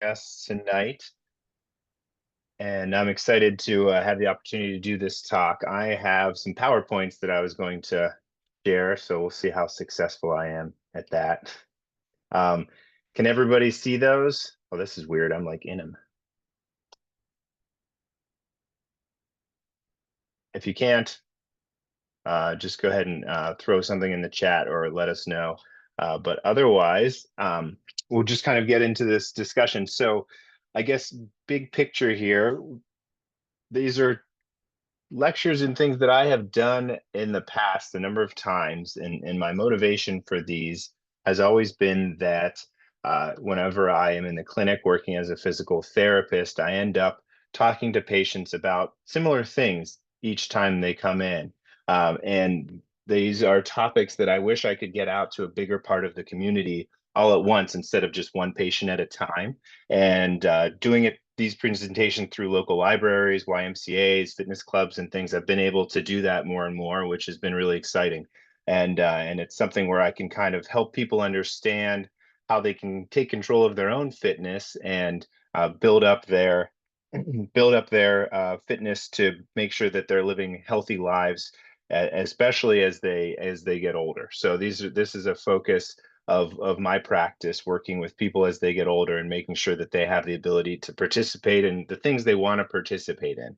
us tonight, and I'm excited to have the opportunity to do this talk. I have some PowerPoints that I was going to share, so we'll see how successful I am at that. Um, can everybody see those? Oh, this is weird. I'm like in them. If you can't, just go ahead and throw something in the chat or let us know. But otherwise, we'll just kind of get into this discussion. So I guess big picture here, these are lectures and things that I have done in the past a number of times, and my motivation for these has always been that whenever I am in the clinic working as a physical therapist, I end up talking to patients about similar things each time they come in. And these are topics that I wish I could get out to a bigger part of the community all at once instead of just one patient at a time. And doing it these presentations through local libraries, YMCA's, fitness clubs, and things. I've been able to do that more and more, which has been really exciting. And it's something where I can kind of help people understand how they can take control of their own fitness and build up their fitness to make sure that they're living healthy lives, especially as they get older. So this is a focus of my practice, working with people as they get older and making sure that they have the ability to participate in the things they want to participate in.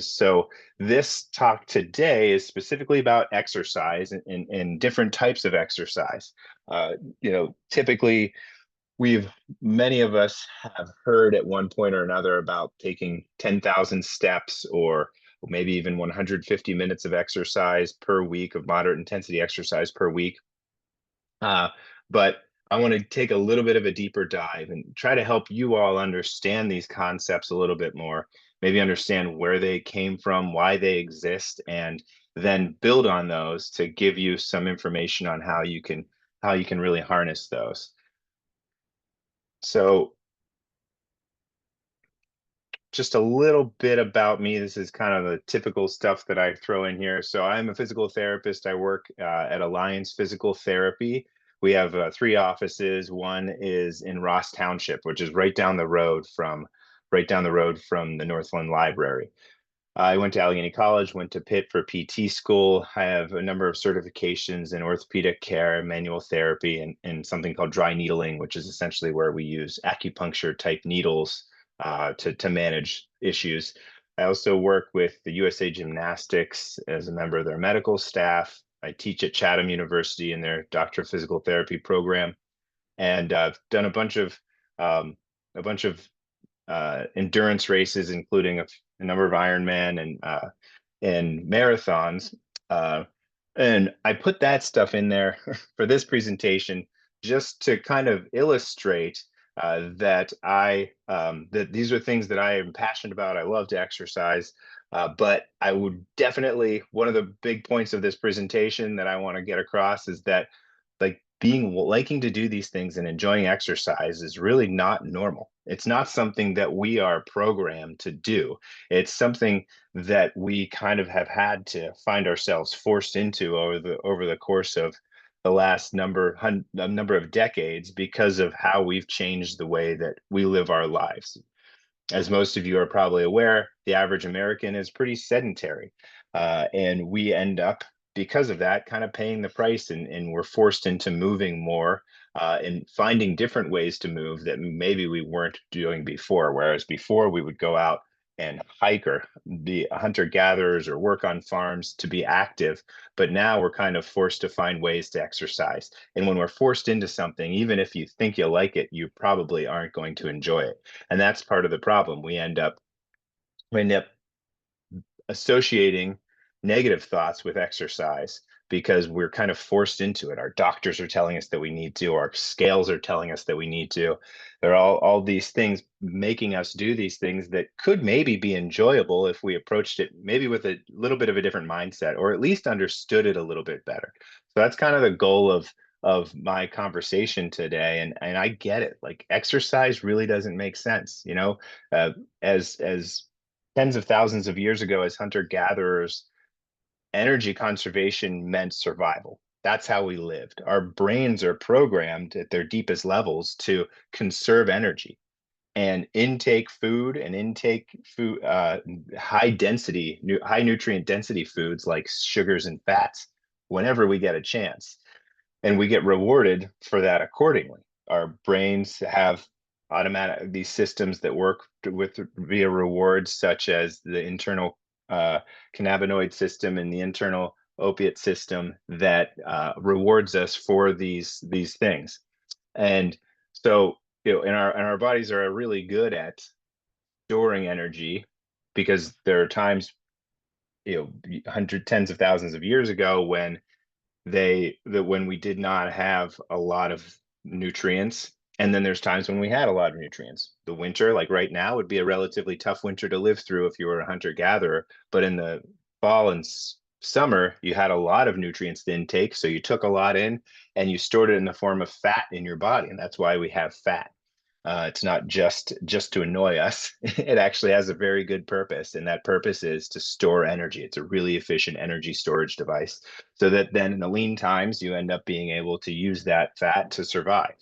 So this talk today is specifically about exercise and different types of exercise. Typically many of us have heard at one point or another about taking 10,000 steps or maybe even 150 minutes of exercise per week, of moderate intensity exercise per week. But I want to take a little bit of a deeper dive and try to help you all understand these concepts a little bit more, maybe understand where they came from, why they exist, and then build on those to give you some information on how you can really harness those. So just a little bit about me. This is kind of the typical stuff that I throw in here. So I'm a physical therapist. I work at Alliance Physical Therapy. We have three offices. One is in Ross Township, which is right down the road from the Northland Library. I went to Allegheny College, went to Pitt for PT school. I have a number of certifications in orthopedic care, manual therapy, and something called dry needling, which is essentially where we use acupuncture type needles to manage issues. I also work with the USA Gymnastics as a member of their medical staff. I teach at Chatham University in their Doctor of Physical Therapy program, and I've done um, a bunch of endurance races, including a number of Ironman and marathons. Uh, and I put that stuff in there for this presentation just to kind of illustrate that these are things that I am passionate about. I love to exercise, but I would definitely, one of the big points of this presentation that I want to get across is that like liking to do these things and enjoying exercise is really not normal. It's not something that we are programmed to do. It's something that we kind of have had to find ourselves forced into over the course of the last number of decades because of how we've changed the way that we live our lives. As most of you are probably aware, the average American is pretty sedentary, and we end up because of that kind of paying the price, and we're forced into moving more and finding different ways to move that maybe we weren't doing before. Whereas before we would go out and hike or be hunter gatherers or work on farms to be active. But now we're kind of forced to find ways to exercise. And when we're forced into something, even if you think you like it, you probably aren't going to enjoy it. And that's part of the problem. We end up associating negative thoughts with exercise because we're kind of forced into it. Our doctors are telling us that we need to, our scales are telling us that we need to. There are all these things making us do these things that could maybe be enjoyable if we approached it maybe with a little bit of a different mindset, or at least understood it a little bit better. So that's kind of the goal of my conversation today. And I get it. Like exercise really doesn't make sense, as tens of thousands of years ago, as hunter gatherers, energy conservation meant survival. That's how we lived. Our brains are programmed at their deepest levels to conserve energy. and intake food and intake food, high nutrient density foods like sugars and fats whenever we get a chance, and we get rewarded for that accordingly. Our brains have automatic these systems that work with via rewards, such as the internal uh, cannabinoid system and the internal opiate system that rewards us for these things. And so, and our bodies are really good at storing energy, because there are times, hundred tens of thousands of years ago, when when we did not have a lot of nutrients, and then there's times when we had a lot of nutrients. The winter, like right now, would be a relatively tough winter to live through if you were a hunter gatherer, but in the fall and summer you had a lot of nutrients to intake, so you took a lot in and you stored it in the form of fat in your body, and that's why we have fat. It's not just to annoy us. It actually has a very good purpose, and that purpose is to store energy. It's a really efficient energy storage device, so that then in the lean times you end up being able to use that fat to survive.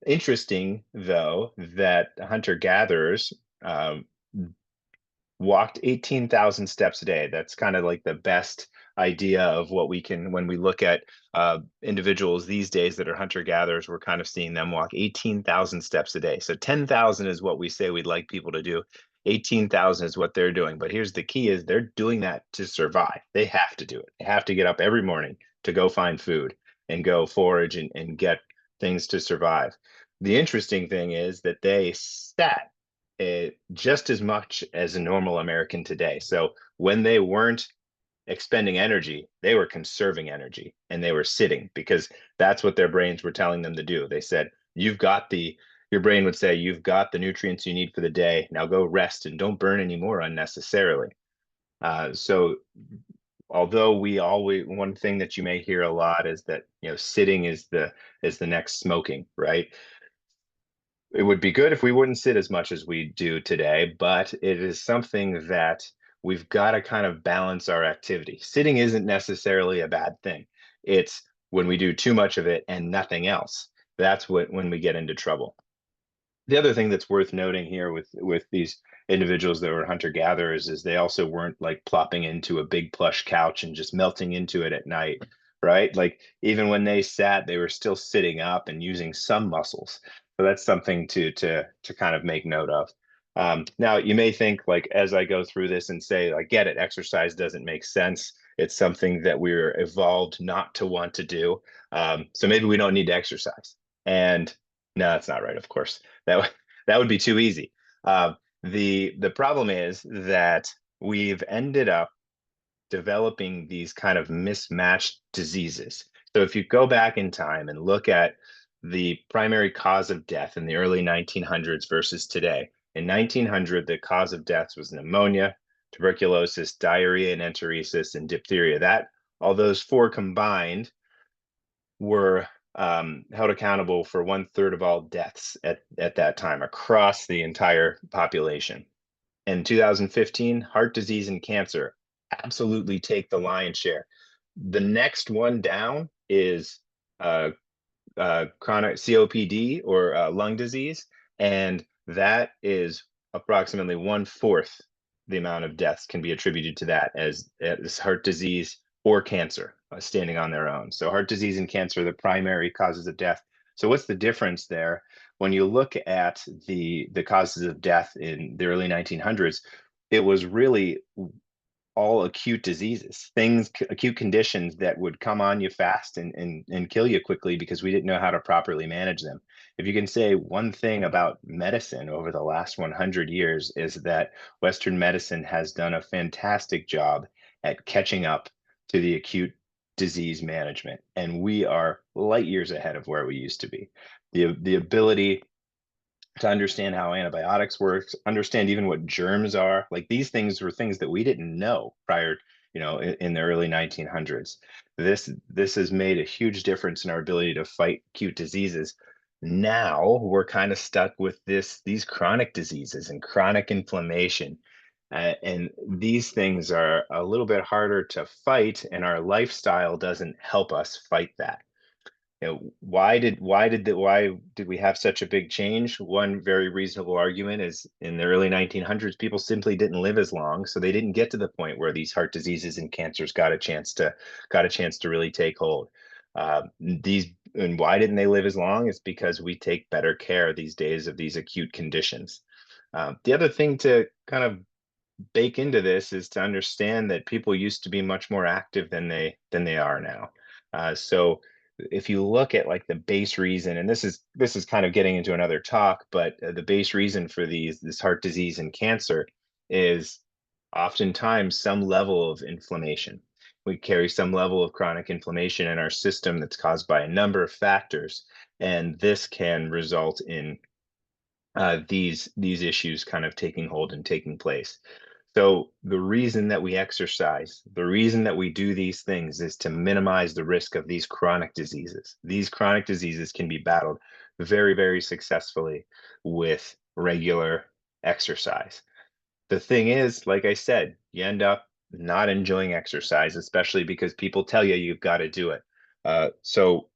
Interesting, though, that hunter gatherers walked 18,000 steps a day. That's kind of like the best idea of what we can, when we look at individuals these days that are hunter gatherers, we're kind of seeing them walk 18,000 steps a day. So 10,000 is what we say we'd like people to do. 18,000 is what they're doing. But here's the key: is they're doing that to survive. They have to do it. They have to get up every morning to go find food and go forage and get things to survive. The interesting thing is that they sat just as much as a normal American today. So when they weren't expending energy, they were conserving energy, and they were sitting, because that's what their brains were telling them to do. They said, your brain would say, you've got the nutrients you need for the day. Now go rest and don't burn any more unnecessarily. So although one thing that you may hear a lot is that, sitting is the next smoking, right? It would be good if we wouldn't sit as much as we do today, but it is something that we've got to kind of balance our activity. Sitting isn't necessarily a bad thing. It's when we do too much of it and nothing else. That's when we get into trouble. The other thing that's worth noting here with these individuals that were hunter gatherers is they also weren't like plopping into a big plush couch and just melting into it at night, right? Like even when they sat, they were still sitting up and using some muscles. So that's something to kind of make note of. Now you may think, like, as I go through this and say, I get it, exercise doesn't make sense. It's something that we're evolved not to want to do. So maybe we don't need to exercise. And no, that's not right, of course. That would be too easy. The problem is that we've ended up developing these kind of mismatched diseases. So if you go back in time and look at the primary cause of death in the early 1900s versus today, in 1900, the cause of death was pneumonia, tuberculosis, diarrhea, and enterosis, and diphtheria. That all those four combined were held accountable for 1/3 of all deaths at that time across the entire population. In 2015, heart disease and cancer absolutely take the lion's share. The next one down is uh, chronic COPD, or lung disease, and that is approximately 1/4 the amount of deaths can be attributed to that as heart disease or cancer, standing on their own. So heart disease and cancer are the primary causes of death. So what's the difference there? When you look at the causes of death in the early 1900s, it was really all acute diseases, acute conditions that would come on you fast and kill you quickly, because we didn't know how to properly manage them. If you can say one thing about medicine over the last 100 years, is that Western medicine has done a fantastic job at catching up to the acute disease management. And we are light years ahead of where we used to be. The ability to understand how antibiotics work, understand even what germs are. Like, these things were things that we didn't know prior, in the early 1900s. This has made a huge difference in our ability to fight acute diseases. Now we're kind of stuck with these chronic diseases and chronic inflammation. And these things are a little bit harder to fight, and our lifestyle doesn't help us fight that. why did we have such a big change? One very reasonable argument is in the early 1900s, people simply didn't live as long, so they didn't get to the point where these heart diseases and cancers got a chance to really take hold. These and why didn't they live as long? It's because we take better care these days of these acute conditions. The other thing to kind of bake into this is to understand that people used to be much more active than they are now. So if you look at like the base reason, and this is kind of getting into another talk, but the base reason for this heart disease and cancer is oftentimes some level of inflammation. We carry some level of chronic inflammation in our system that's caused by a number of factors, and this can result in these issues kind of taking hold and taking place. So the reason that we exercise, the reason that we do these things is to minimize the risk of these chronic diseases. These chronic diseases can be battled very, very successfully with regular exercise. The thing is, like I said, you end up not enjoying exercise, especially because people tell you you've got to do it. So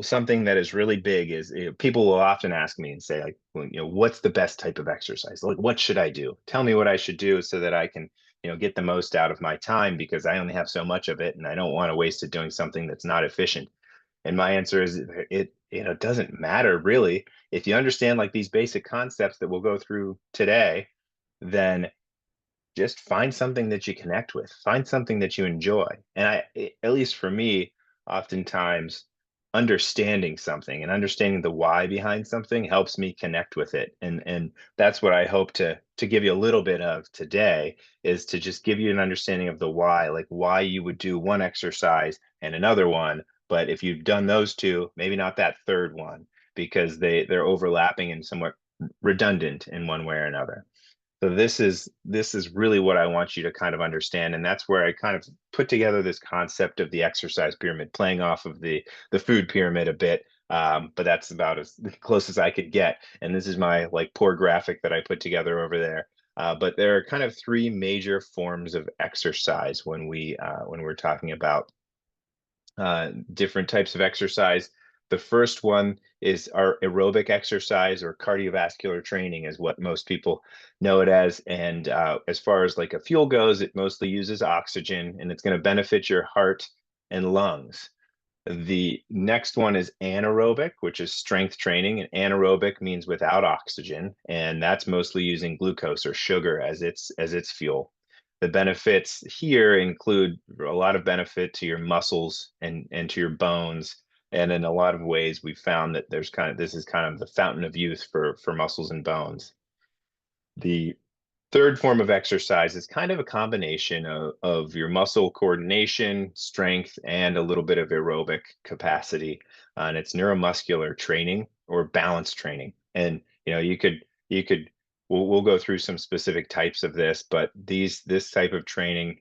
something that is really big is, people will often ask me and say like, well, what's the best type of exercise? Like, what should I do? Tell me what I should do so that I can, get the most out of my time, because I only have so much of it and I don't want to waste it doing something that's not efficient. And my answer is, it doesn't matter really. If you understand like these basic concepts that we'll go through today, then just find something that you connect with, find something that you enjoy. And at least for me, oftentimes understanding something and understanding the why behind something helps me connect with it. And that's what I hope to give you a little bit of today, is to just give you an understanding of the why, like why you would do one exercise and another one. But if you've done those two, maybe not that third one, because they're overlapping and somewhat redundant in one way or another. So this is really what I want you to kind of understand, and that's where I kind of put together this concept of the exercise pyramid, playing off of the food pyramid a bit. But that's about as close as I could get. And this is my like poor graphic that I put together over there. But there are kind of three major forms of exercise when we're talking about different types of exercise. The first one is our aerobic exercise, or cardiovascular training is what most people know it as. And as far as like a fuel goes, it mostly uses oxygen, and it's going to benefit your heart and lungs. The next one is anaerobic, which is strength training. And anaerobic means without oxygen, and that's mostly using glucose or sugar as its fuel. The benefits here include a lot of benefit to your muscles and to your bones. And in a lot of ways, we've found that this is kind of the fountain of youth for muscles and bones. The third form of exercise is kind of a combination of your muscle coordination, strength, and a little bit of aerobic capacity. And it's neuromuscular training or balance training. And you could we'll go through some specific types of this, but this type of training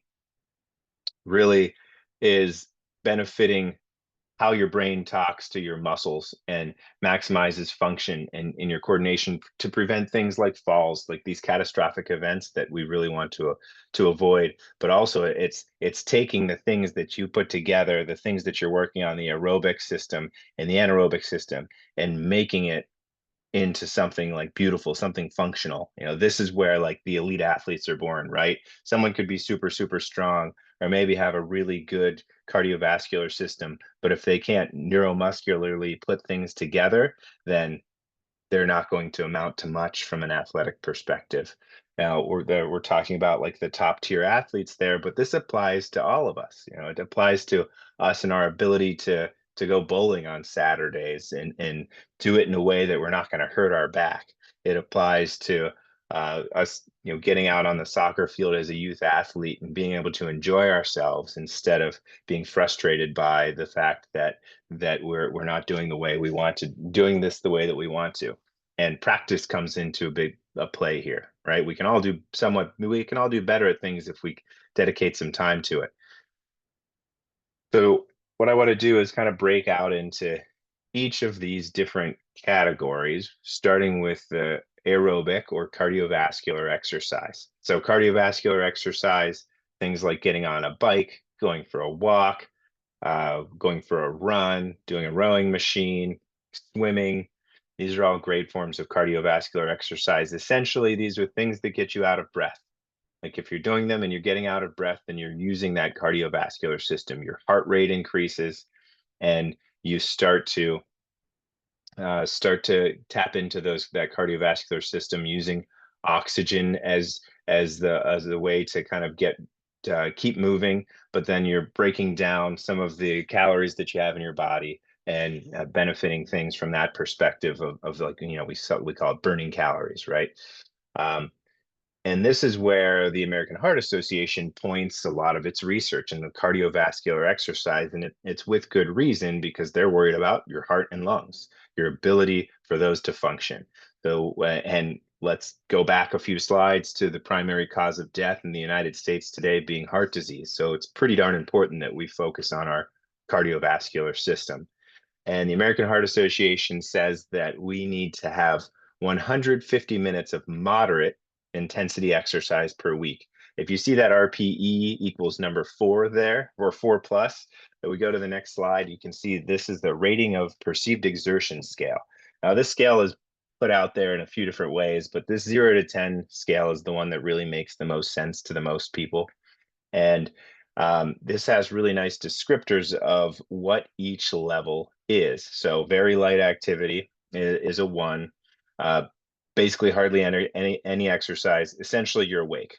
really is benefiting how your brain talks to your muscles and maximizes function and in your coordination to prevent things like falls, like these catastrophic events that we really want to avoid. But also it's taking the things that you put together, the things that you're working on, the aerobic system and the anaerobic system, and making it into something like beautiful, something functional. This is where like the elite athletes are born, right? Someone could be super, super strong or maybe have a really good cardiovascular system, but if they can't neuromuscularly put things together, then they're not going to amount to much from an athletic perspective. Now, we're talking about like the top tier athletes there, but this applies to all of us. It applies to us and our ability to go bowling on Saturdays and do it in a way that we're not going to hurt our back. It applies to us, getting out on the soccer field as a youth athlete and being able to enjoy ourselves instead of being frustrated by the fact that we're not doing the way we want to, doing this the way that we want to. And practice comes into a play here, right? We can all do better at things if we dedicate some time to it. So what I want to do is kind of break out into each of these different categories, starting with the aerobic or cardiovascular exercise. So cardiovascular exercise, things like getting on a bike, going for a walk, going for a run, doing a rowing machine, swimming. These are all great forms of cardiovascular exercise. Essentially, these are things that get you out of breath. Like if you're doing them and you're getting out of breath, then you're using that cardiovascular system. Your heart rate increases, and you start to tap into that cardiovascular system using oxygen as the way to kind of get keep moving, but then you're breaking down some of the calories that you have in your body and benefiting things from that perspective of like we call it burning calories, right? Um, and this is where the American Heart Association points a lot of its research in the cardiovascular exercise. And it's with good reason because they're worried about your heart and lungs, your ability for those to function. So, and let's go back a few slides to the primary cause of death in the United States today being heart disease. So it's pretty darn important that we focus on our cardiovascular system. And the American Heart Association says that we need to have 150 minutes of moderate intensity exercise per week. If you see that RPE equals number 4 there, or 4 plus, that we go to the next slide, you can see this is the rating of perceived exertion scale. Now, this scale is put out there in a few different ways, but this 0 to 10 scale is the one that really makes the most sense to the most people. And this has really nice descriptors of what each level is. So very light activity is a 1. Uh, Basically hardly any exercise. Essentially, you're awake.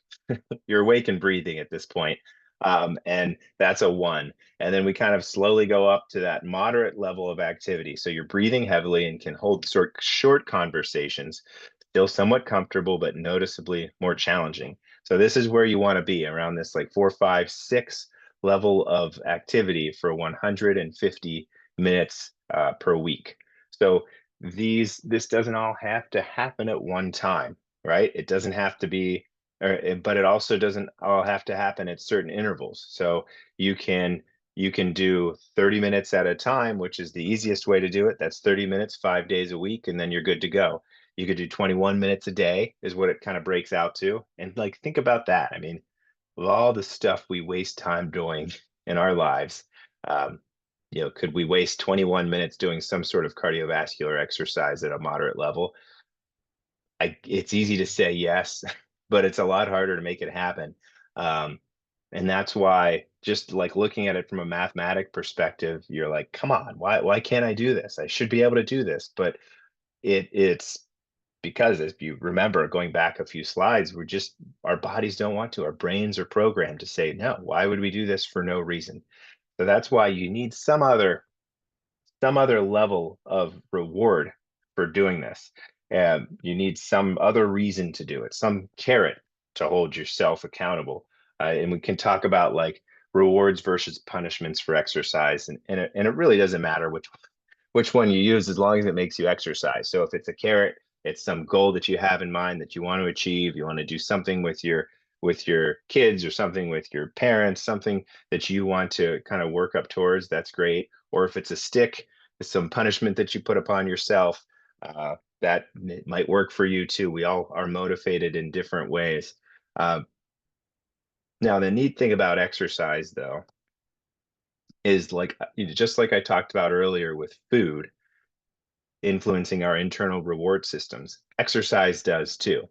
You're awake and breathing at this point. And that's a 1. And then we kind of slowly go up to that moderate level of activity. So you're breathing heavily and can hold short conversations, still somewhat comfortable, but noticeably more challenging. So this is where you want to be, around this like 4, 5, 6 level of activity for 150 minutes per week. So this doesn't all have to happen at one time, right? It doesn't have to be, but it also doesn't all have to happen at certain intervals. So you can do 30 minutes at a time, which is the easiest way to do it. That's 30 minutes, 5 days a week, and then you're good to go. You could do 21 minutes a day is what it kind of breaks out to. And like, think about that. I mean, with all the stuff we waste time doing in our lives, um, could we waste 21 minutes doing some sort of cardiovascular exercise at a moderate level? It's easy to say yes, but it's a lot harder to make it happen. Um, and that's why, just like looking at it from a mathematic perspective, you're like, come on, why can't I do this? I should be able to do this. But it's because, if you remember going back a few slides, our bodies don't want to. Our brains are programmed to say, no, why would we do this for no reason? So that's why you need some other level of reward for doing this. And you need some other reason to do it, some carrot to hold yourself accountable. And we can talk about like rewards versus punishments for exercise. And it really doesn't matter which one you use as long as it makes you exercise. So if it's a carrot, it's some goal that you have in mind that you want to achieve. You want to do something with your kids or something with your parents, something that you want to kind of work up towards. That's great. Or if it's a stick, it's some punishment that you put upon yourself. That might work for you too. We all are motivated in different ways. Uh, Now, the neat thing about exercise, though, is like just like I talked about earlier with food influencing our internal reward systems. Exercise does too.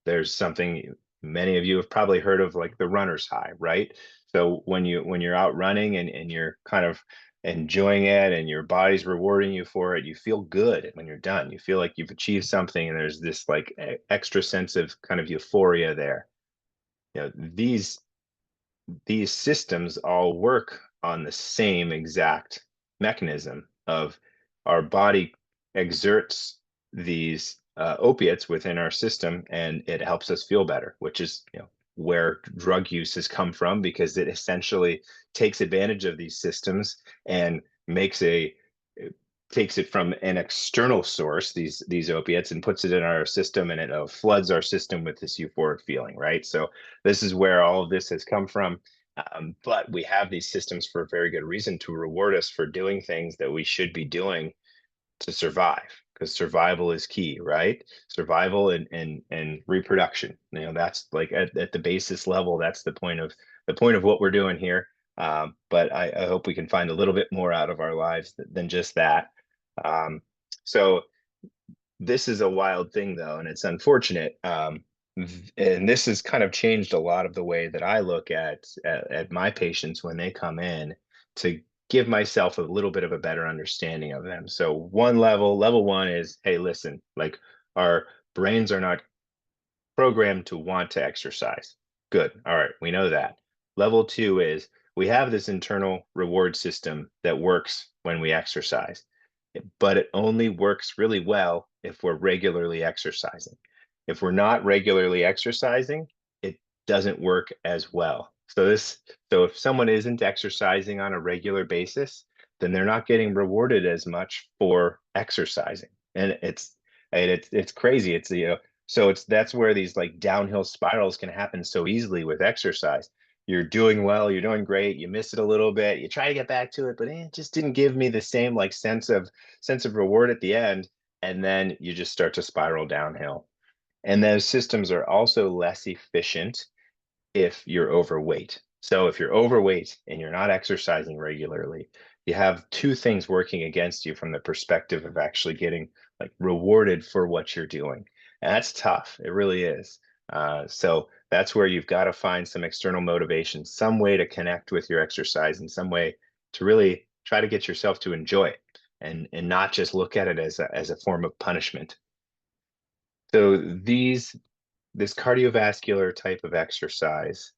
There's something many of you have probably heard of, like the runner's high, right? So when you're out running and you're kind of enjoying it and your body's rewarding you for it, you feel good when you're done. You feel like you've achieved something, and there's this like extra sense of kind of euphoria there. These systems all work on the same exact mechanism of our body exerts these opiates within our system, and it helps us feel better, which is where drug use has come from, because it essentially takes advantage of these systems and takes it from an external source, these opiates, and puts it in our system, and it floods our system with this euphoric feeling, right? So this is where all of this has come from. But we have these systems for a very good reason, to reward us for doing things that we should be doing to survive, because survival is key, right? Survival and reproduction. That's like at the basis level, that's the point of what we're doing here. But I hope we can find a little bit more out of our lives than just that. Um, so this is a wild thing, though, and it's unfortunate. And this has kind of changed a lot of the way that I look at my patients when they come in, to give myself a little bit of a better understanding of them. So level one is, hey, listen, like, our brains are not programmed to want to exercise. Good. All right, we know that. Level two is, we have this internal reward system that works when we exercise, but it only works really well if we're regularly exercising. If we're not regularly exercising, it doesn't work as well. So if someone isn't exercising on a regular basis, then they're not getting rewarded as much for exercising. And it's crazy. So that's where these like downhill spirals can happen so easily with exercise. You're doing well, you're doing great, you miss it a little bit, you try to get back to it, but it just didn't give me the same like sense of reward at the end, and then you just start to spiral downhill. And those systems are also less efficient if you're overweight. So if you're overweight and you're not exercising regularly, you have two things working against you from the perspective of actually getting like rewarded for what you're doing. And that's tough. It really is. So that's where you've got to find some external motivation, some way to connect with your exercise, and some way to really try to get yourself to enjoy it, and not just look at it as a form of punishment. So this cardiovascular type of exercise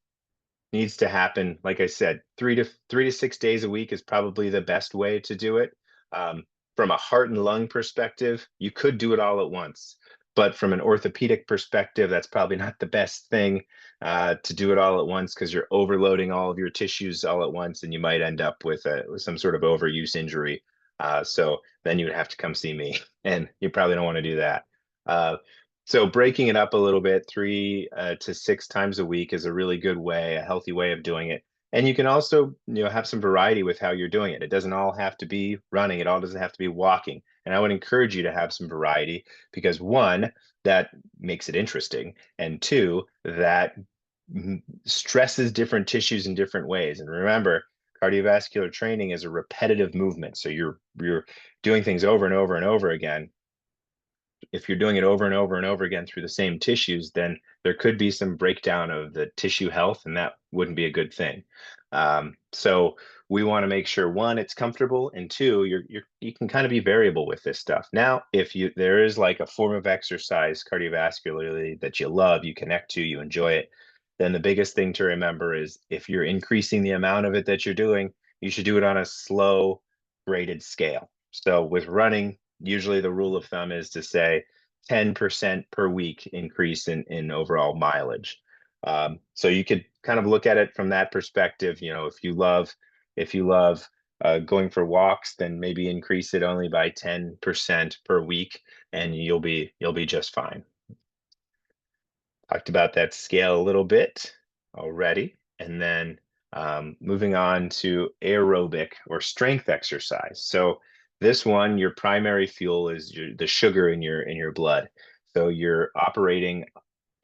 needs to happen. Like I said, 3 to 6 days a week is probably the best way to do it. Um, from a heart and lung perspective, you could do it all at once, but from an orthopedic perspective, that's probably not the best thing, to do it all at once, because you're overloading all of your tissues all at once, and you might end up with some sort of overuse injury. So then you would have to come see me, and you probably don't want to do that. Uh, so breaking it up a little bit, 3 to 6 times a week is a really good way, a healthy way of doing it. And you can also, have some variety with how you're doing it. It doesn't all have to be running. It all doesn't have to be walking. And I would encourage you to have some variety, because one, that makes it interesting, and two, that stresses different tissues in different ways. And remember, cardiovascular training is a repetitive movement. So you're doing things over and over and over again. If you're doing it over and over and over again through the same tissues, then there could be some breakdown of the tissue health, and that wouldn't be a good thing. So we want to make sure, one, it's comfortable, and two, you can kind of be variable with this stuff. Now, if there is like a form of exercise cardiovascularly that you love, you connect to, you enjoy it, then the biggest thing to remember is, if you're increasing the amount of it that you're doing, you should do it on a slow, graded scale. So with running, usually the rule of thumb is to say 10% per week increase in overall mileage. So you could kind of look at it from that perspective. If you love going for walks, then maybe increase it only by 10% per week, and you'll be just fine. Talked about that scale a little bit already, and then moving on to aerobic or strength exercise. So this one, your primary fuel is the sugar in your blood. So you're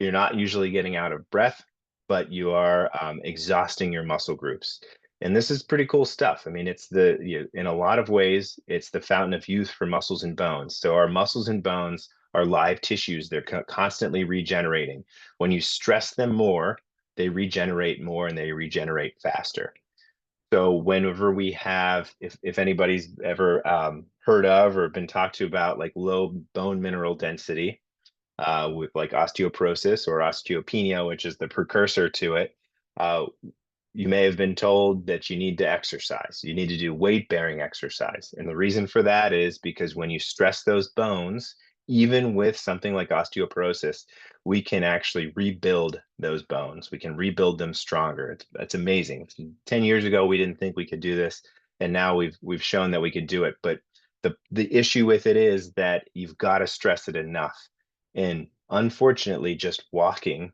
not usually getting out of breath, but you are exhausting your muscle groups. And this is pretty cool stuff. I mean, in a lot of ways, it's the fountain of youth for muscles and bones. So our muscles and bones are live tissues. They're constantly regenerating. When you stress them more, they regenerate more, and they regenerate faster. So whenever if anybody's ever heard of or been talked to about like low bone mineral density, with like osteoporosis or osteopenia, which is the precursor to it, uh, you may have been told that you need to exercise. You need to do weight-bearing exercise. And the reason for that is because when you stress those bones, even with something like osteoporosis, we can actually rebuild those bones. We can rebuild them stronger. It's amazing. 10 years ago, we didn't think we could do this, and now we've shown that we could do it. But the issue with it is that you've got to stress it enough. And unfortunately, just walking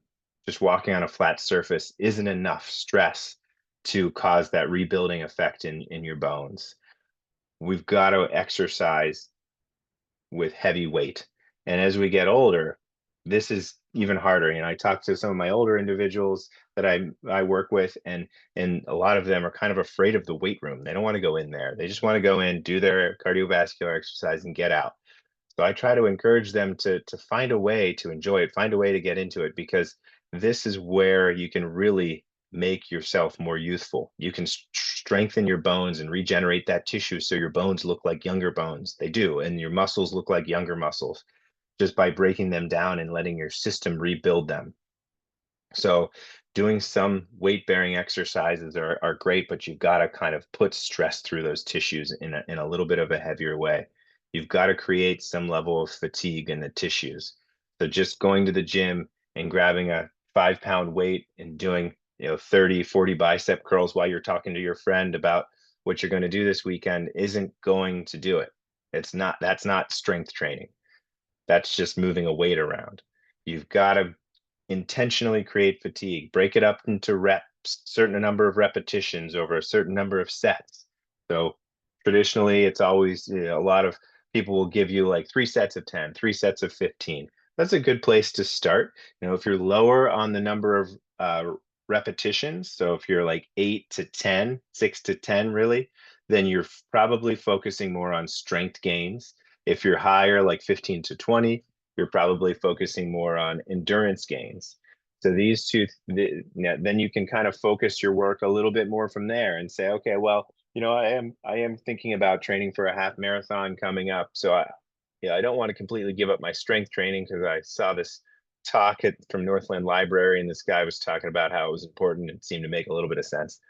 on a flat surface isn't enough stress to cause that rebuilding effect in your bones. We've got to exercise with heavy weight. And as we get older, this is even harder. You know, I talk to some of my older individuals that I work with, and a lot of them are kind of afraid of the weight room. They don't want to go in there. They just want to go in, do their cardiovascular exercise, and get out. So I try to encourage them to find a way to enjoy it, find a way to get into it, because this is where you can really make yourself more youthful. You can strengthen your bones and regenerate that tissue so your bones look like younger bones. They do, and your muscles look like younger muscles just by breaking them down and letting your system rebuild them. So doing some weight bearing exercises are great, but you've got to kind of put stress through those tissues in a little bit of a heavier way. You've got to create some level of fatigue in the tissues. So just going to the gym and grabbing a 5 pound weight and doing, 30, 40 bicep curls while you're talking to your friend about what you're going to do this weekend isn't going to do it. That's not strength training. That's just moving a weight around. You've got to intentionally create fatigue, break it up into reps, certain number of repetitions over a certain number of sets. So traditionally, it's always, a lot of people will give you like 3 sets of 10, 3 sets of 15. That's a good place to start. If you're lower on the number of repetitions, so if you're like 8 to 10, 6 to 10, really, then you're probably focusing more on strength gains. If you're higher, like 15 to 20, you're probably focusing more on endurance gains. So these two, then you can kind of focus your work a little bit more from there and say, okay, well, I am thinking about training for a half marathon coming up. So I don't want to completely give up my strength training, because I saw this talk from Northland Library, and this guy was talking about how it was important. It seemed to make a little bit of sense.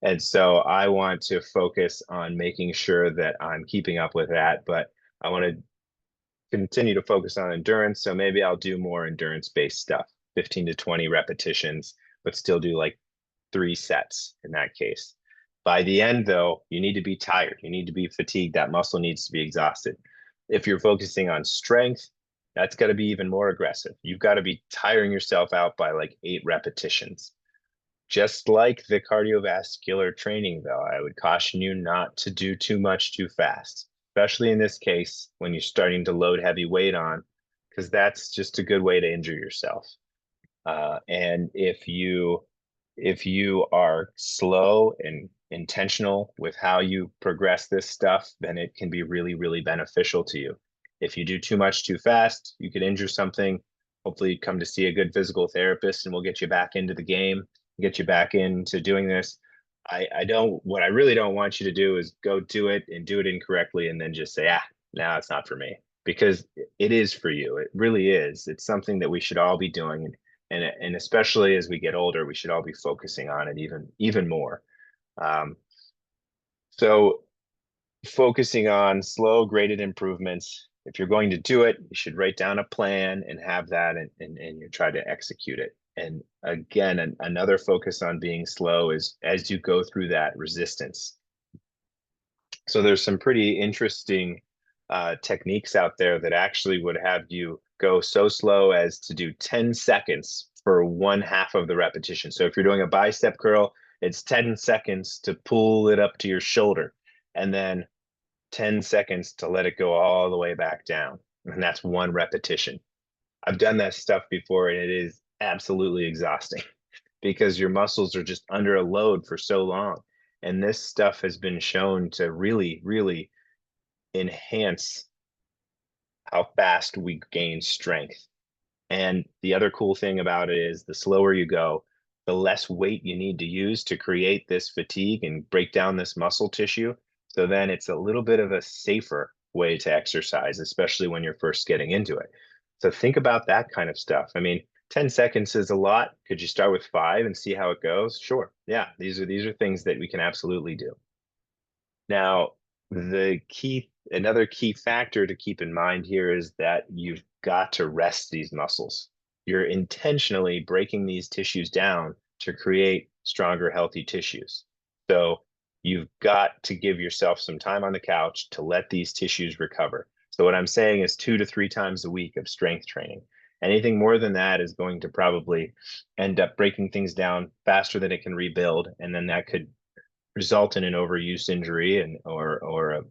And so I want to focus on making sure that I'm keeping up with that, but I want to continue to focus on endurance. So maybe I'll do more endurance based stuff, 15 to 20 repetitions, but still do like 3 sets in that case. By the end, though, you need to be tired. You need to be fatigued. That muscle needs to be exhausted. If you're focusing on strength, that's got to be even more aggressive. You've got to be tiring yourself out by like 8 repetitions. Just like the cardiovascular training, though, I would caution you not to do too much too fast, especially in this case when you're starting to load heavy weight on, because that's just a good way to injure yourself. And if you are slow and intentional with how you progress this stuff, then it can be really, really beneficial to you. If you do too much too fast, you could injure something. Hopefully, you come to see a good physical therapist, and we'll get you back into the game, get you back into doing this. What I really don't want you to do is go do it and do it incorrectly and then just say, no, it's not for me, because it is for you. It really is. It's something that we should all be doing. And especially as we get older, we should all be focusing on it even more. Um, so focusing on slow graded improvements. If you're going to do it, you should write down a plan and have that, and you try to execute it. And again, another focus on being slow is as you go through that resistance. So there's some pretty interesting techniques out there that actually would have you go so slow as to do 10 seconds for one half of the repetition. So if you're doing a bicep curl, it's 10 seconds to pull it up to your shoulder, and then 10 seconds to let it go all the way back down. And that's one repetition. I've done that stuff before, and it is absolutely exhausting because your muscles are just under a load for so long. And this stuff has been shown to really, really enhance how fast we gain strength. And the other cool thing about it is the slower you go, the less weight you need to use to create this fatigue and break down this muscle tissue. So then it's a little bit of a safer way to exercise, especially when you're first getting into it. So think about that kind of stuff. I mean, 10 seconds is a lot. Could you start with 5 and see how it goes? Sure. Yeah, these are things that we can absolutely do. Now, another key factor to keep in mind here is that you've got to rest these muscles. You're intentionally breaking these tissues down to create stronger, healthy tissues. So you've got to give yourself some time on the couch to let these tissues recover. So what I'm saying is 2 to 3 times a week of strength training. Anything more than that is going to probably end up breaking things down faster than it can rebuild, and then that could result in an overuse injury, and or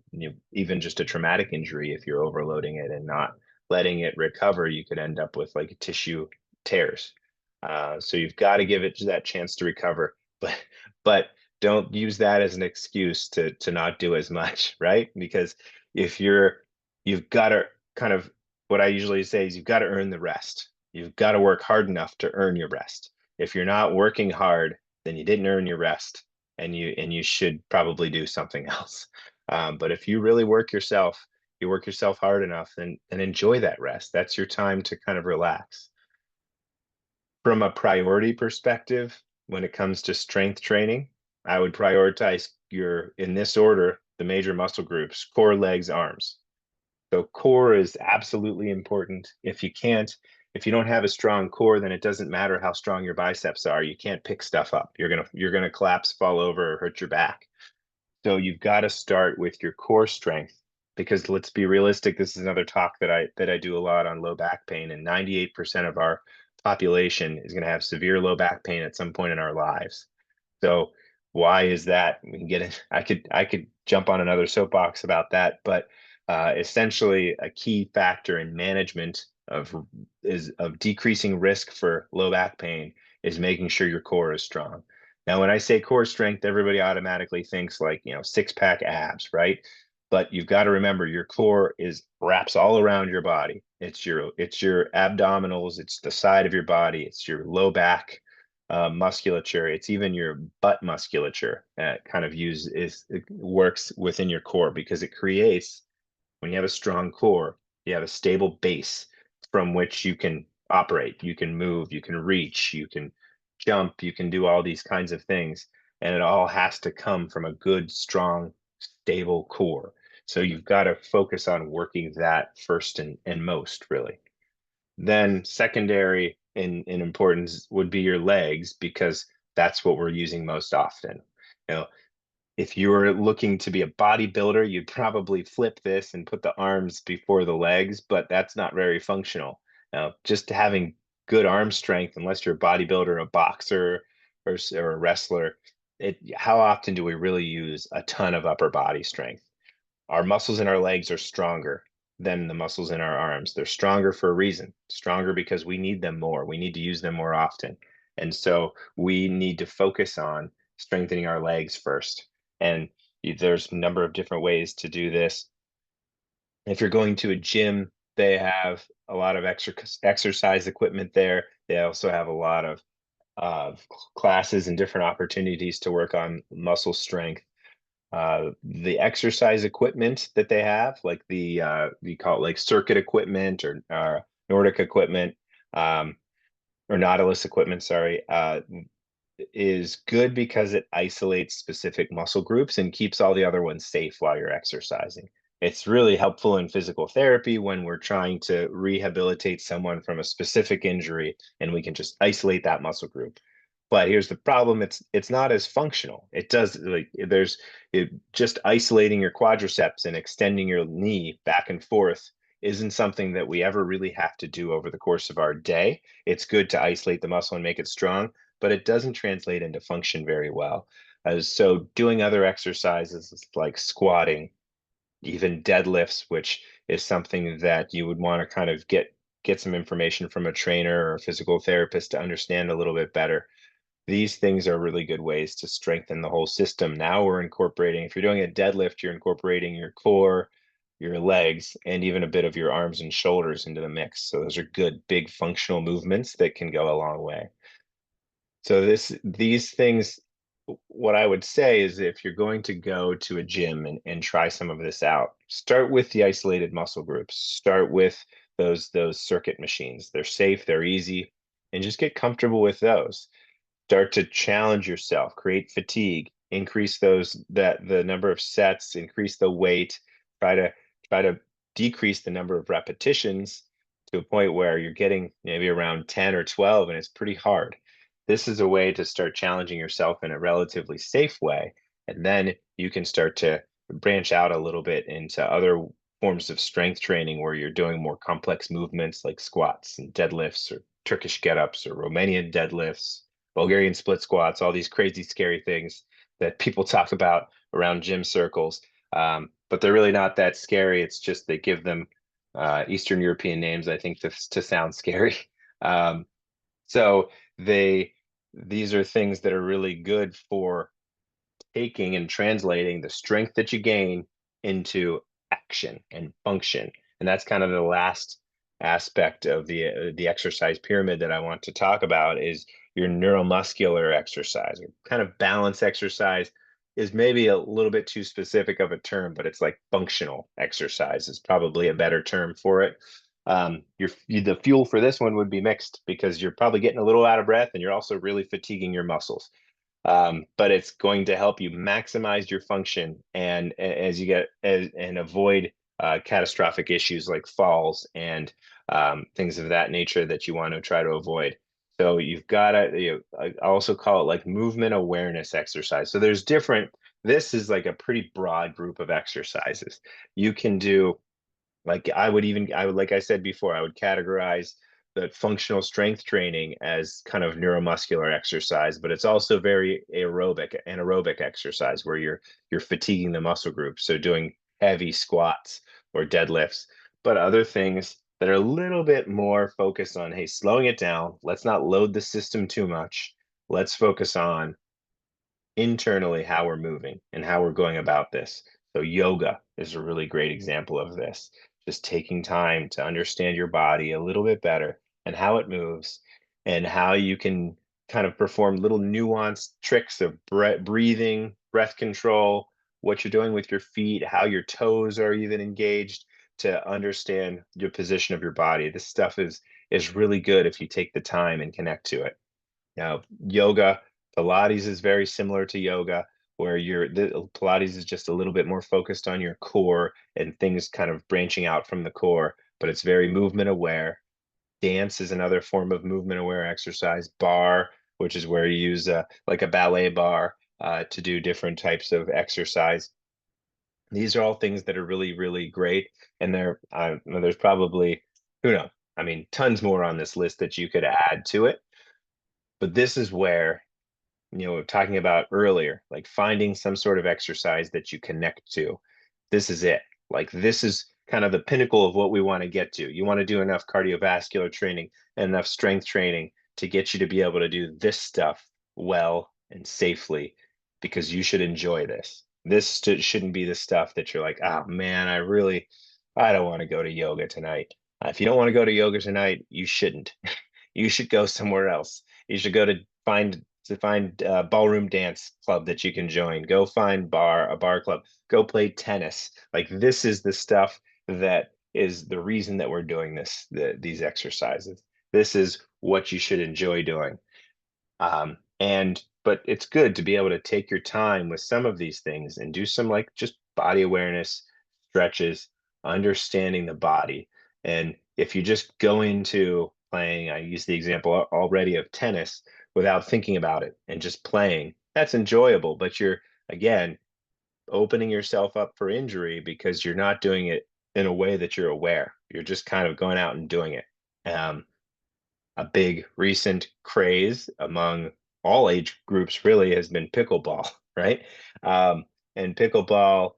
even just a traumatic injury if you're overloading it and not letting it recover, you could end up with like tissue tears. So you've got to give it that chance to recover, but don't use that as an excuse to not do as much, right? Because if you've got to kind of, what I usually say is you've got to earn the rest. You've got to work hard enough to earn your rest. If you're not working hard, then you didn't earn your rest, and you should probably do something else. But if you really you work yourself hard enough, and enjoy that rest. That's your time to kind of relax. From a priority perspective, when it comes to strength training, I would prioritize in this order, the major muscle groups: core, legs, arms. So core is absolutely important. If you don't have a strong core, then it doesn't matter how strong your biceps are. You can't pick stuff up. You're gonna collapse, fall over, or hurt your back. So you've got to start with your core strength, because let's be realistic. This is another talk that I do a lot on low back pain, and 98% of our population is going to have severe low back pain at some point in our lives. So why is that? We can get it. I could jump on another soapbox about that, but essentially a key factor in management of decreasing risk for low back pain is making sure your core is strong. Now, when I say core strength, everybody automatically thinks like, six pack abs, right? But you've got to remember your core is wraps all around your body. It's your abdominals, it's the side of your body, it's your low back musculature, it's even your butt musculature. Kind of it works within your core, because it creates, when you have a strong core, you have a stable base from which you can operate, you can move, you can reach, you can jump, you can do all these kinds of things. And it all has to come from a good, strong, stable core. So you've got to focus on working that first and most, really. Then secondary in importance would be your legs, because that's what we're using most often. You know, if you were looking to be a bodybuilder, you'd probably flip this and put the arms before the legs, but that's not very functional. Now, just having good arm strength, unless you're a bodybuilder, a boxer, or a wrestler, how often do we really use a ton of upper body strength? Our muscles in our legs are stronger than the muscles in our arms. They're stronger for a reason. Stronger because we need them more. We need to use them more often. And so we need to focus on strengthening our legs first. And there's a number of different ways to do this. If you're going to a gym, they have a lot of exercise equipment there. They also have a lot of classes and different opportunities to work on muscle strength. The exercise equipment that they have, like you call it like circuit equipment, or Nordic equipment, or Nautilus equipment, sorry, is good because it isolates specific muscle groups and keeps all the other ones safe while you're exercising. It's really helpful in physical therapy when we're trying to rehabilitate someone from a specific injury, and we can just isolate that muscle group. But here's the problem: it's not as functional. It does, like, just isolating your quadriceps and extending your knee back and forth isn't something that we ever really have to do over the course of our day. It's good to isolate the muscle and make it strong, but it doesn't translate into function very well. So doing other exercises like squatting, even deadlifts, which is something that you would want to kind of get some information from a trainer or a physical therapist to understand a little bit better. These things are really good ways to strengthen the whole system. Now we're incorporating, if you're doing a deadlift, you're incorporating your core, your legs, and even a bit of your arms and shoulders into the mix. So those are good, big functional movements that can go a long way. So these things, what I would say is, if you're going to go to a gym and try some of this out, start with the isolated muscle groups. Start with those circuit machines. They're safe, they're easy, and just get comfortable with those. Start to challenge yourself, create fatigue, increase the number of sets, increase the weight, try to decrease the number of repetitions to a point where you're getting maybe around 10 or 12, and it's pretty hard. This is a way to start challenging yourself in a relatively safe way, and then you can start to branch out a little bit into other forms of strength training where you're doing more complex movements like squats and deadlifts, or Turkish get-ups, or Romanian deadlifts, Bulgarian split squats, all these crazy, scary things that people talk about around gym circles. But they're really not that scary. It's just they give them Eastern European names, I think, to sound scary. Um, so they these are things that are really good for taking and translating the strength that you gain into action and function. And that's kind of the last aspect of the exercise pyramid that I want to talk about is your neuromuscular exercise, or kind of balance exercise is maybe a little bit too specific of a term, but it's like functional exercise is probably a better term for it. The fuel for this one would be mixed because you're probably getting a little out of breath and you're also really fatiguing your muscles. But it's going to help you maximize your function and as you get and avoid catastrophic issues like falls and things of that nature that you want to try to avoid. So you've got to, I also call it like movement awareness exercise. So there's different, this is like a pretty broad group of exercises. You can do like like I said before, I would categorize the functional strength training as kind of neuromuscular exercise, but it's also very anaerobic exercise where you're fatiguing the muscle group. So doing heavy squats or deadlifts, but other things that are a little bit more focused on, hey, slowing it down. Let's not load the system too much. Let's focus on internally how we're moving and how we're going about this. So yoga is a really great example of this. Just taking time to understand your body a little bit better and how it moves and how you can kind of perform little nuanced tricks of breathing, breath control, what you're doing with your feet, how your toes are even engaged to understand your position of your body. This stuff is really good if you take the time and connect to it. Now, yoga, Pilates is very similar to yoga, where the Pilates is just a little bit more focused on your core and things kind of branching out from the core, but it's very movement aware. Dance is another form of movement aware exercise. Bar, which is where you use like a ballet bar to do different types of exercise. These are all things that are really, really great, and there's probably who knows. I mean, tons more on this list that you could add to it. But this is where talking about earlier, like finding some sort of exercise that you connect to. This is it. Like this is kind of the pinnacle of what we want to get to. You want to do enough cardiovascular training and enough strength training to get you to be able to do this stuff well and safely because you should enjoy this. Shouldn't be the stuff that you're like, oh man, I don't want to go to yoga tonight. If you don't want to go to yoga tonight, you shouldn't. You should go somewhere else. You should go find a ballroom dance club that you can join. Go find a bar club. Go play tennis. Like this is the stuff that is the reason that we're doing these exercises. This is what you should enjoy doing. But it's good to be able to take your time with some of these things and do some like just body awareness, stretches, understanding the body. And if you just go into playing, I use the example already of tennis without thinking about it and just playing, that's enjoyable. But you're, again, opening yourself up for injury because you're not doing it in a way that you're aware. You're just kind of going out and doing it. A big recent craze among all age groups really has been pickleball, right? Um, and pickleball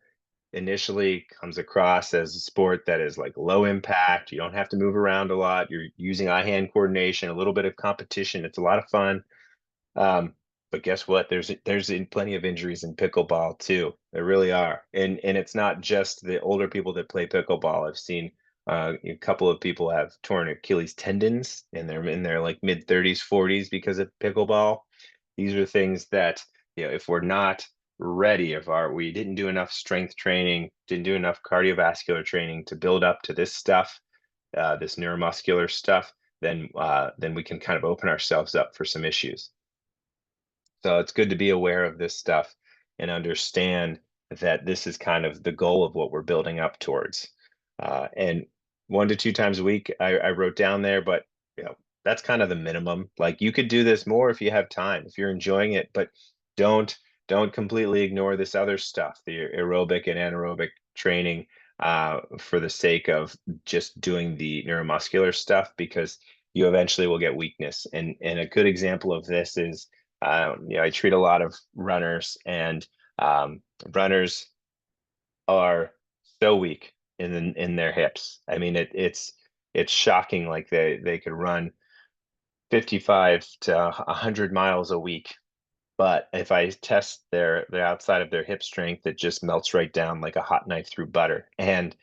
initially comes across as a sport that is like low impact. You don't have to move around a lot. You're using eye-hand coordination, a little bit of competition. It's a lot of fun. Um, but guess what? There's plenty of injuries in pickleball too. There really are, and it's not just the older people that play pickleball. I've seen a couple of people have torn Achilles tendons, and they're in their like mid 30s, 40s because of pickleball. These are things that if we're not ready, if we didn't do enough strength training, didn't do enough cardiovascular training to build up to this stuff, this neuromuscular stuff, then we can kind of open ourselves up for some issues. So it's good to be aware of this stuff and understand that this is kind of the goal of what we're building up towards. And 1 to 2 times a week, I wrote down there, but that's kind of the minimum. Like you could do this more if you have time, if you're enjoying it, but don't don't completely ignore this other stuff, the aerobic and anaerobic training, for the sake of just doing the neuromuscular stuff, because you eventually will get weakness. And a good example of this is I treat a lot of runners, and runners are so weak. in their hips. I mean, it's shocking. Like they could run 55 to 100 miles a week, but if I test their outside of their hip strength, it just melts right down like a hot knife through butter. And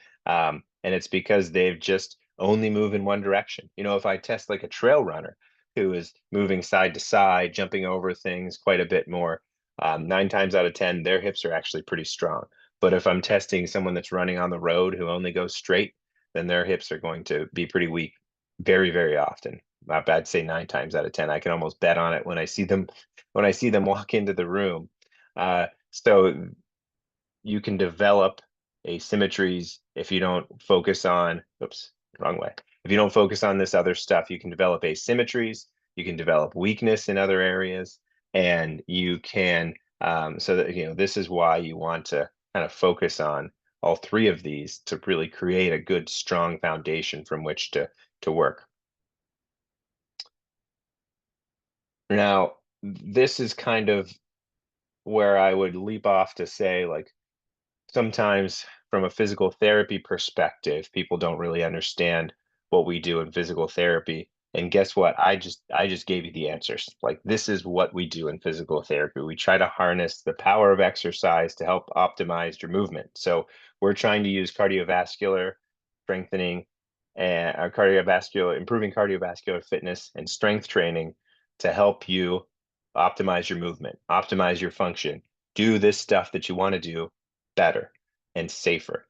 it's because they've just only move in one direction. You know, if I test like a trail runner who is moving side to side, jumping over things quite a bit more, 9 times out of 10, their hips are actually pretty strong. But if I'm testing someone that's running on the road who only goes straight, then their hips are going to be pretty weak very, very often. Not bad, say 9 times out of 10. I can almost bet on it when I see them walk into the room. So you can develop asymmetries if you don't focus on, oops, wrong way. If you don't focus on this other stuff, you can develop asymmetries, you can develop weakness in other areas, and you can, so that, you know, this is why you want to kind of focus on all three of these to really create a good, strong foundation from which to work. Now, this is kind of where I would leap off to say, like, sometimes from a physical therapy perspective, people don't really understand what we do in physical therapy. And guess what? I just gave you the answers. Like, this is what we do in physical therapy. We try to harness the power of exercise to help optimize your movement. So we're trying to use cardiovascular strengthening and cardiovascular improving cardiovascular fitness and strength training to help you optimize your movement, optimize your function, do this stuff that you want to do better and safer.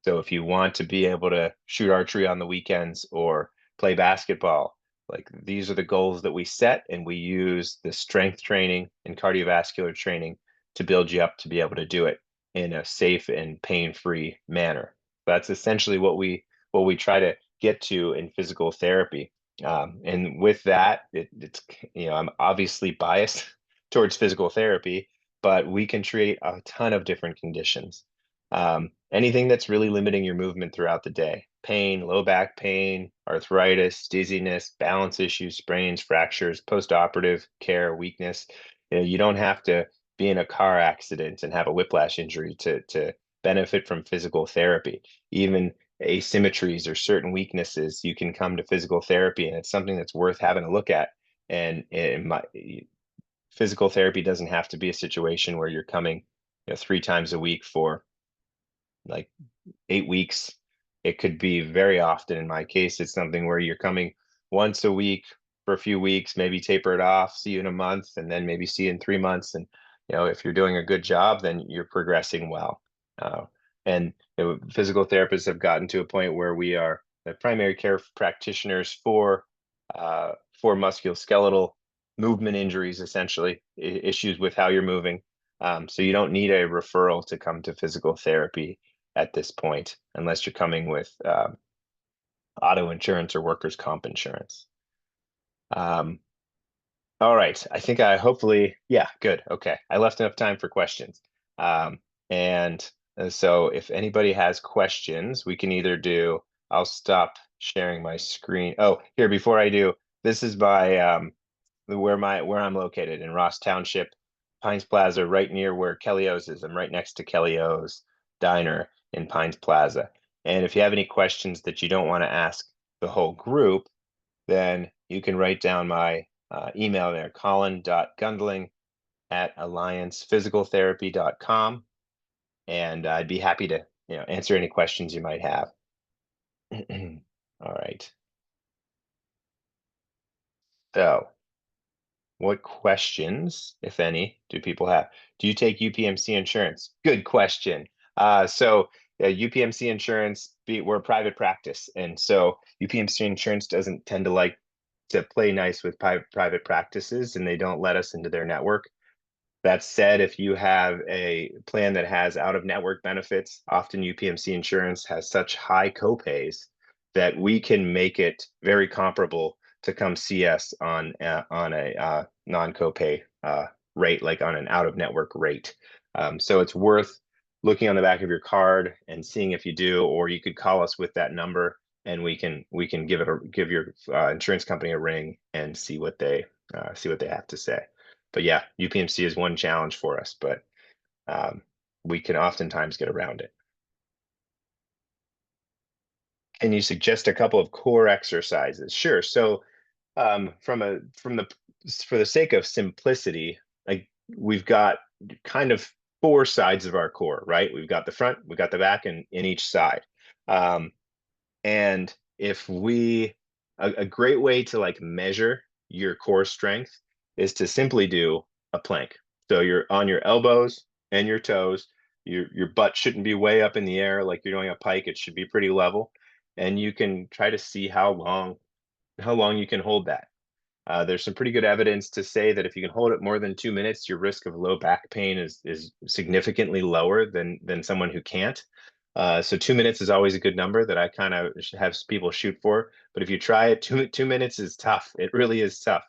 So if you want to be able to shoot archery on the weekends or play basketball, like, these are the goals that we set, and we use the strength training and cardiovascular training to build you up to be able to do it in a safe and pain-free manner. That's essentially what we try to get to in physical therapy. And with that, it's, you know, I'm obviously biased towards physical therapy, but we can treat a ton of different conditions. Anything that's really limiting your movement throughout the day: pain, low back pain, arthritis, dizziness, balance issues, sprains, fractures, post-operative care, weakness. You know, you don't have to be in a car accident and have a whiplash injury to benefit from physical therapy. Even asymmetries or certain weaknesses, you can come to physical therapy, and it's something that's worth having a look at. And physical therapy doesn't have to be a situation where you're coming, 3 times a week for like 8 weeks. It could be very often. In my case, it's something where you're coming once a week for a few weeks, maybe taper it off, see you in a month, and then maybe see you in 3 months. And, if you're doing a good job, then you're progressing well. Uh, and physical therapists have gotten to a point where we are the primary care practitioners for musculoskeletal movement injuries, essentially issues with how you're moving. So you don't need a referral to come to physical therapy at this point, unless you're coming with auto insurance or workers' comp insurance. Um, all right. I think hopefully, yeah, good. Okay. I left enough time for questions. And so if anybody has questions, we can either I'll stop sharing my screen. Oh, here, before I do, this is where I'm located in Ross Township, Pines Plaza, right near where Kelly O's is. I'm right next to Kelly O's Diner in Pines Plaza. And if you have any questions that you don't want to ask the whole group, then you can write down my email there, colin.gundling@alliancephysicaltherapy.com, and I'd be happy to answer any questions you might have. All right. So, what questions, if any, do people have? Do you take UPMC insurance? Good question. So UPMC insurance, we're a private practice, and so UPMC insurance doesn't tend to like to play nice with private practices, and they don't let us into their network. That said, if you have a plan that has out-of-network benefits, often UPMC insurance has such high copays that we can make it very comparable to come see us on a non-copay rate, like on an out-of-network rate. So it's worth looking on the back of your card and seeing if you do, or you could call us with that number, and we can give your insurance company a ring and see what they have to say. But yeah, UPMC is one challenge for us, but we can oftentimes get around it. Can you suggest a couple of core exercises? Sure. So, from the for the sake of simplicity, like we've got kind of four sides of our core, right? We've got the front, we've got the back, and in each side. Um, and if we, a great way to like measure your core strength is to simply do a plank. So you're on your elbows and your toes. Your butt shouldn't be way up in the air like you're doing a pike. It should be pretty level. And you can try to see how long you can hold that. There's some pretty good evidence to say that if you can hold it more than 2 minutes, your risk of low back pain is significantly lower than someone who can't. So 2 minutes is always a good number that I kind of have people shoot for. But if you try it, two minutes is tough. It really is tough.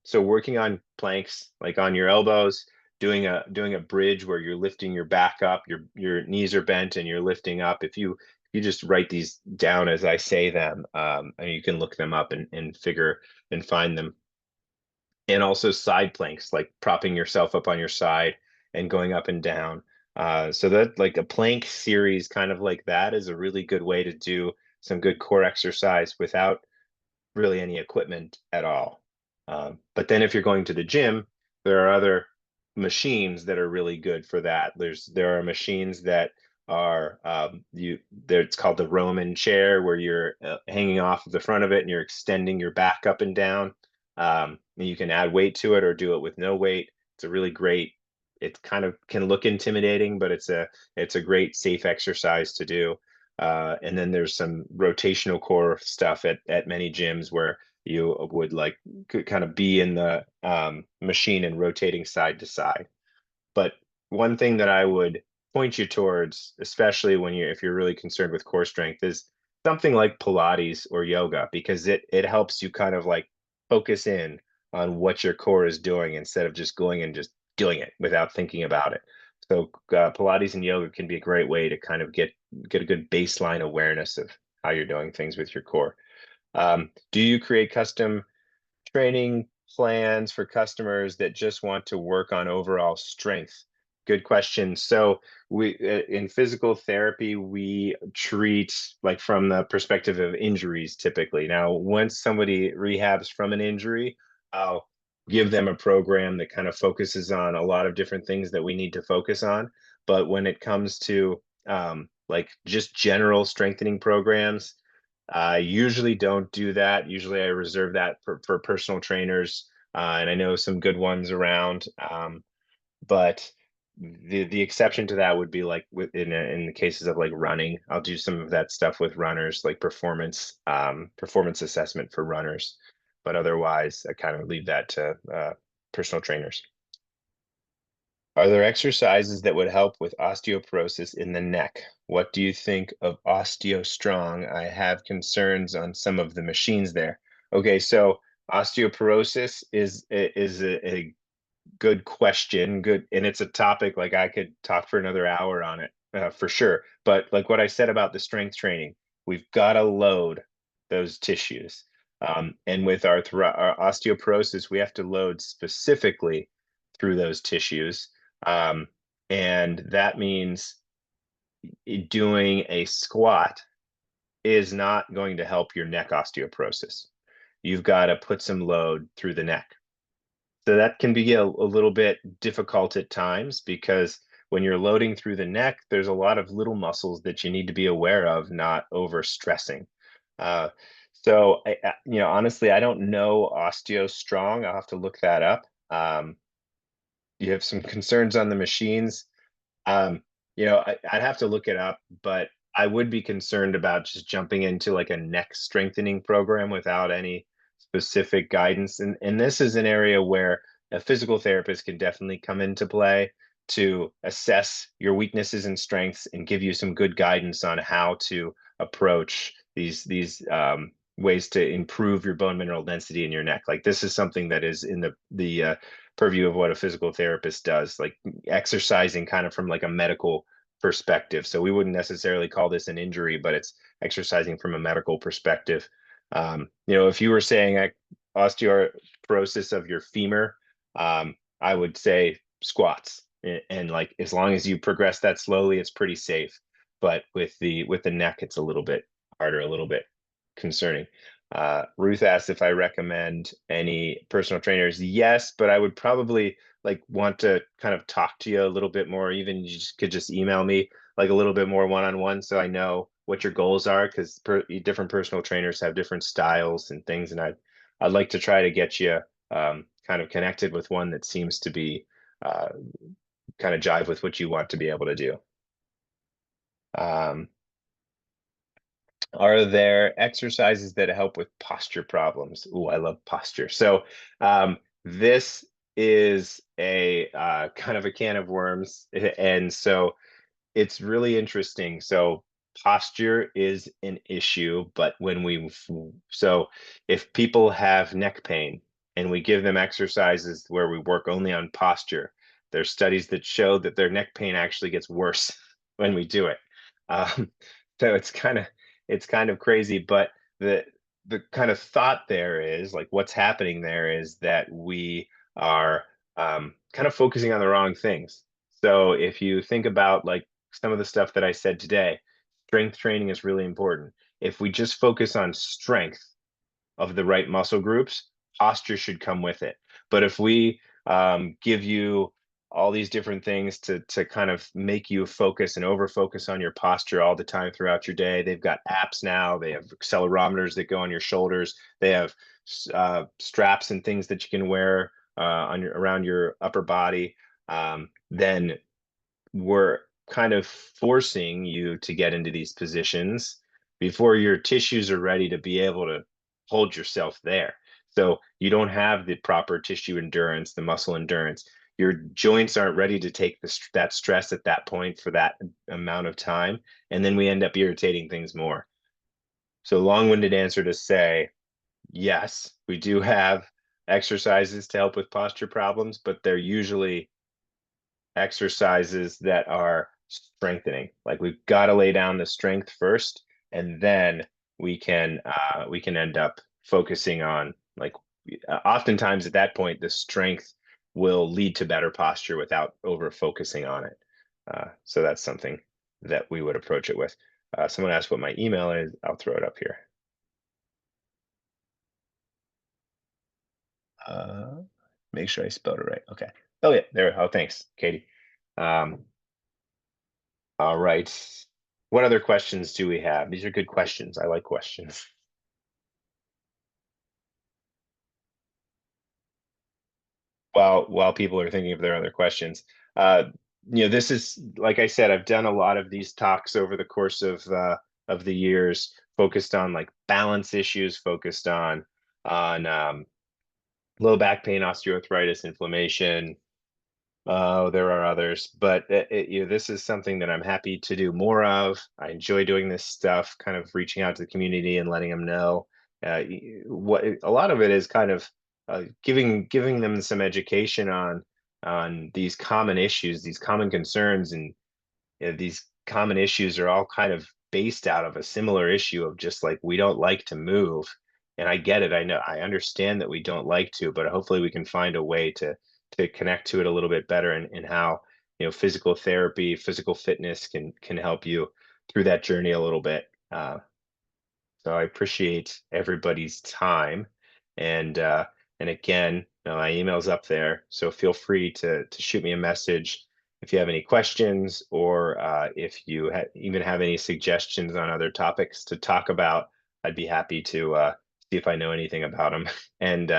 So working on planks, like on your elbows, doing a bridge where you're lifting your back up, your knees are bent and you're lifting up. If you just write these down as I say them, and you can look them up and figure and find them. And also side planks, like propping yourself up on your side and going up and down. So that like a plank series kind of like that is a really good way to do some good core exercise without really any equipment at all. But then if you're going to the gym, there are other machines that are really good for that. There are machines that are there. It's called the Roman chair, where you're hanging off of the front of it and you're extending your back up and down. And you can add weight to it or do it with no weight. It's a really great. It kind of can look intimidating, but it's a great safe exercise to do. And then there's some rotational core stuff at many gyms where you would like could kind of be in the machine and rotating side to side. But one thing that I would point you towards, especially when if you're really concerned with core strength, is something like Pilates or yoga, because it helps you kind of like focus in on what your core is doing instead of just going and just doing it without thinking about it. So Pilates and yoga can be a great way to kind of get a good baseline awareness of how you're doing things with your core. Do you create custom training plans for customers that just want to work on overall strength? Good question. So we in physical therapy, we treat like from the perspective of injuries typically. Now, once somebody rehabs from an injury, I'll give them a program that kind of focuses on a lot of different things that we need to focus on. But when it comes to like just general strengthening programs, I usually don't do that. Usually I reserve that for personal trainers, and I know some good ones around. But the exception to that would be like in the cases of like running. I'll do some of that stuff with runners, like performance assessment for runners. But otherwise, I kind of leave that to personal trainers. Are there exercises that would help with osteoporosis in the neck? What do you think of OsteoStrong? I have concerns on some of the machines there. Okay, so osteoporosis is a good question. Good, and it's a topic like I could talk for another hour on it, for sure. But like what I said about the strength training, we've got to load those tissues. And with our osteoporosis, we have to load specifically through those tissues. Um, and that means doing a squat is not going to help your neck osteoporosis. You've got to put some load through the neck. So that can be a little bit difficult at times because when you're loading through the neck, there's a lot of little muscles that you need to be aware of, not over stressing. Uh, honestly, I don't know Osteo Strong. I'll have to look that up. You have some concerns on the machines. Um, I'd have to look it up, but I would be concerned about just jumping into like a neck strengthening program without any specific guidance. And this is an area where a physical therapist can definitely come into play to assess your weaknesses and strengths and give you some good guidance on how to approach these ways to improve your bone mineral density in your neck. Like this is something that is in the purview of what a physical therapist does, like exercising kind of from like a medical perspective. So we wouldn't necessarily call this an injury, but it's exercising from a medical perspective. If you were saying osteoporosis of your femur, I would say squats. And like as long as you progress that slowly, it's pretty safe. But with the neck, it's a little bit part are a little bit concerning. Ruth asked if I recommend any personal trainers. Yes, but I would probably like want to kind of talk to you a little bit more. Even you could just email me like a little bit more one-on-one so I know what your goals are because different personal trainers have different styles and things, and I'd like to try to get you kind of connected with one that seems to be uh, kind of jive with what you want to be able to do. Um, Are there exercises that help with posture problems? Ooh, I love posture. So this is a kind of a can of worms. And so it's really interesting. So posture is an issue, but so if people have neck pain and we give them exercises where we work only on posture, there's studies that show that their neck pain actually gets worse when we do it. Um, so it's kind of crazy, but the kind of thought there is like what's happening there is that we are kind of focusing on the wrong things. So if you think about like some of the stuff that I said today, strength training is really important. If we just focus on strength of the right muscle groups, posture should come with it. But if we give you all these different things to kind of make you focus and over focus on your posture all the time throughout your day, they've got apps now. They have accelerometers that go on your shoulders. They have straps and things that you can wear on your around your upper body. Then we're kind of forcing you to get into these positions before your tissues are ready to be able to hold yourself there. So you don't have the proper tissue endurance, the muscle endurance. Your joints aren't ready to take that stress at that point for that amount of time. And then we end up irritating things more. So long-winded answer to say, yes, we do have exercises to help with posture problems, but they're usually exercises that are strengthening. Like we've got to lay down the strength first, and then we can end up focusing on like oftentimes at that point the strength will lead to better posture without over focusing on it. So that's something that we would approach it with. Someone asked what my email is. I'll throw it up here. Uh, Make sure I spelled it right. Okay. Oh yeah, there. Oh, thanks, Katie. Um, All right. What other questions do we have? These are good questions. I like questions. While people are thinking of their other questions, uh, this is like I said, I've done a lot of these talks over the course of the years, focused on like balance issues, focused on low back pain, osteoarthritis, inflammation. Oh, there are others, but this is something that I'm happy to do more of. I enjoy doing this stuff, kind of reaching out to the community and letting them know. What a lot of it is kind of giving them some education on these common issues, these common concerns, and these common issues are all kind of based out of a similar issue of just like we don't like to move. And I get it. I know I understand that we don't like to, but hopefully we can find a way to connect to it a little bit better and how physical therapy, physical fitness can help you through that journey a little bit. So I appreciate everybody's time. And and again, my email's up there. So feel free to shoot me a message if you have any questions or if you even have any suggestions on other topics to talk about. I'd be happy to see if I know anything about them and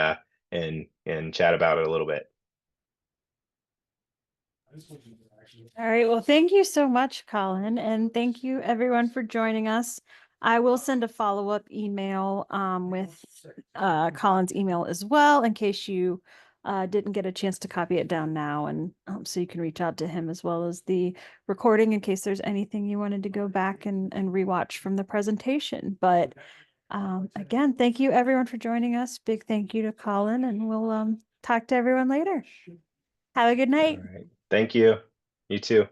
and chat about it a little bit. All right. Well, thank you so much, Colin. And thank you everyone for joining us. I will send a follow-up email with Colin's email as well in case you didn't get a chance to copy it down now. And so you can reach out to him as well as the recording in case there's anything you wanted to go back and rewatch from the presentation. But again, thank you everyone for joining us. Big thank you to Colin, and we'll talk to everyone later. Have a good All night. right. Thank you. You too.